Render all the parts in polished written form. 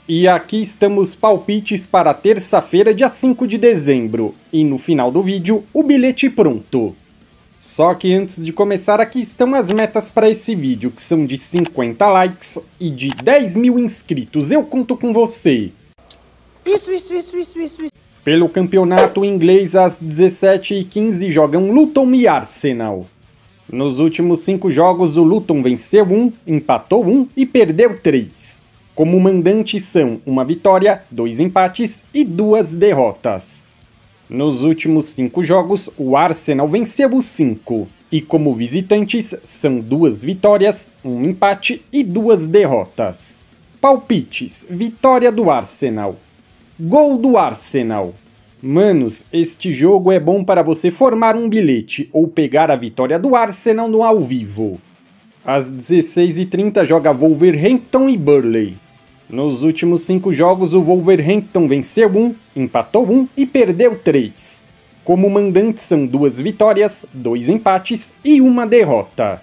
E aqui estamos palpites para terça-feira, dia 5 de dezembro. E no final do vídeo, o bilhete pronto. Só que antes de começar, aqui estão as metas para esse vídeo, que são de 50 likes e de 10 mil inscritos. Eu conto com você. Isso. Pelo campeonato inglês, às 17h15 jogam Luton e Arsenal. Nos últimos 5 jogos, o Luton venceu 1, empatou 1 e perdeu 3. Como mandantes são uma vitória, 2 empates e 2 derrotas. Nos últimos 5 jogos, o Arsenal venceu os 5. E como visitantes, são 2 vitórias, 1 empate e 2 derrotas. Palpites: vitória do Arsenal. Gol do Arsenal. Manos, este jogo é bom para você formar um bilhete ou pegar a vitória do Arsenal no ao vivo. Às 16h30 joga Wolverhampton e Burnley. Nos últimos 5 jogos, o Wolverhampton venceu 1, empatou 1 e perdeu 3. Como mandantes são 2 vitórias, 2 empates e 1 derrota.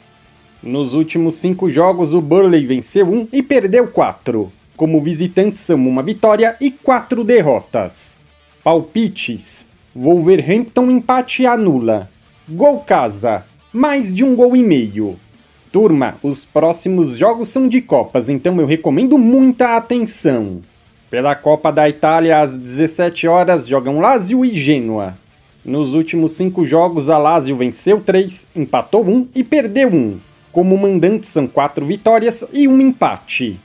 Nos últimos 5 jogos, o Burnley venceu 1 e perdeu 4. Como visitantes são 1 vitória e 4 derrotas. Palpites: Wolverhampton empate anula. Gol casa, mais de 1,5 gols. Turma, os próximos jogos são de Copas, então eu recomendo muita atenção. Pela Copa da Itália, às 17 horas, jogam Lazio e Genoa. Nos últimos 5 jogos, a Lazio venceu 3, empatou 1 e perdeu 1. Como mandantes são 4 vitórias e 1 empate.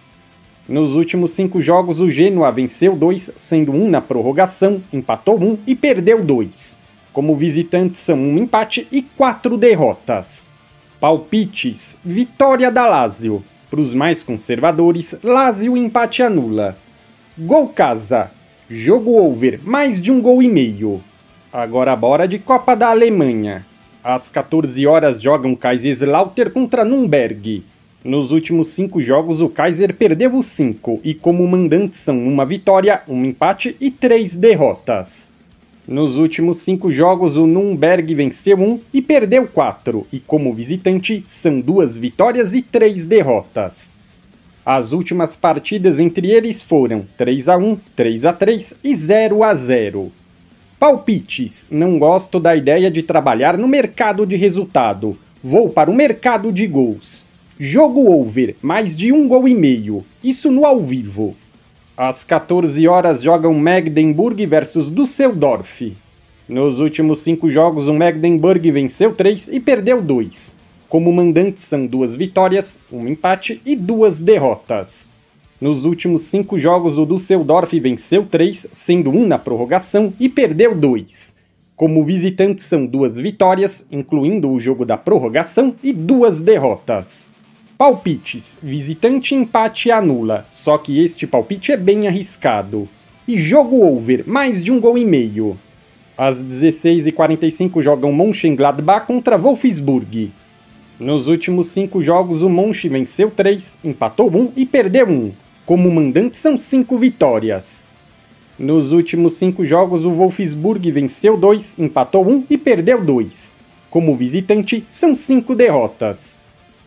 Nos últimos 5 jogos, o Genoa venceu 2, sendo 1 na prorrogação, empatou 1 e perdeu 2. Como visitantes são 1 empate e 4 derrotas. Palpites: vitória da Lazio. Para os mais conservadores, Lazio empate anula. Gol casa. Jogo over, mais de 1,5 gols. Agora bora de Copa da Alemanha. Às 14 horas jogam Kaiserslautern contra Nürnberg. Nos últimos 5 jogos, o Kaiser perdeu os 5 e como mandantes são 1 vitória, 1 empate e 3 derrotas. Nos últimos 5 jogos, o Nürnberg venceu 1 e perdeu 4, e como visitante, são 2 vitórias e 3 derrotas. As últimas partidas entre eles foram 3-1, 3-3 e 0-0. Palpites: não gosto da ideia de trabalhar no mercado de resultado. Vou para o mercado de gols. Jogo over, mais de 1,5 gols. Isso no ao vivo. Às 14 horas jogam Magdeburg versus Düsseldorf. Nos últimos 5 jogos, o Magdeburg venceu 3 e perdeu 2. Como mandantes são 2 vitórias, 1 empate e 2 derrotas. Nos últimos 5 jogos, o Düsseldorf venceu 3, sendo 1 na prorrogação e perdeu 2. Como visitantes são 2 vitórias, incluindo o jogo da prorrogação, e 2 derrotas. Palpites: visitante empate anula, só que este palpite é bem arriscado. E jogo over, mais de 1,5 gols. Às 16h45 jogam Mönchengladbach contra Wolfsburg. Nos últimos 5 jogos, o Mönch venceu 3, empatou 1 e perdeu 1. Como mandantes são 5 vitórias. Nos últimos 5 jogos, o Wolfsburg venceu 2, empatou 1 e perdeu 2. Como visitante, são 5 derrotas.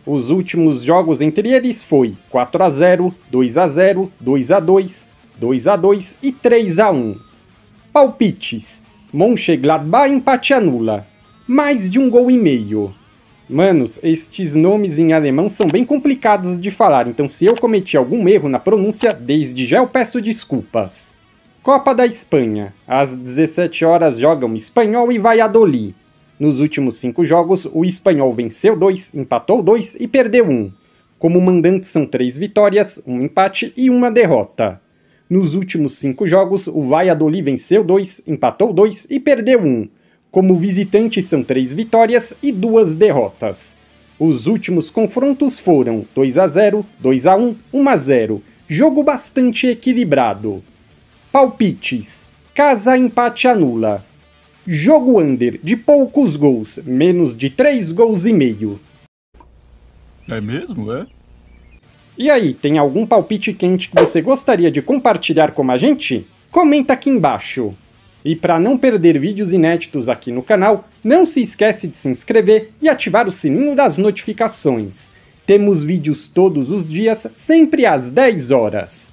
Os últimos jogos entre eles foi 4-0, 2-0, 2-2, 2-2 e 3-1. Palpites: Mönchengladbach empate anula. Mais de 1,5 gols. Manos, estes nomes em alemão são bem complicados de falar, então se eu cometi algum erro na pronúncia, desde já eu peço desculpas. Copa da Espanha. Às 17 horas jogam Espanyol e Valladolid. Nos últimos 5 jogos, o Espanyol venceu 2, empatou 2 e perdeu 1. Como mandantes são 3 vitórias, 1 empate e 1 derrota. Nos últimos 5 jogos, o Valladolid venceu 2, empatou 2 e perdeu 1. Como visitante são 3 vitórias e 2 derrotas. Os últimos confrontos foram 2-0, 2-1, 1-0. Jogo bastante equilibrado. Palpites: casa empate anula. Jogo under, de poucos gols, menos de 3,5 gols. É mesmo, é? E aí, tem algum palpite quente que você gostaria de compartilhar com a gente? Comenta aqui embaixo. E para não perder vídeos inéditos aqui no canal, não se esquece de se inscrever e ativar o sininho das notificações. Temos vídeos todos os dias, sempre às 10 horas.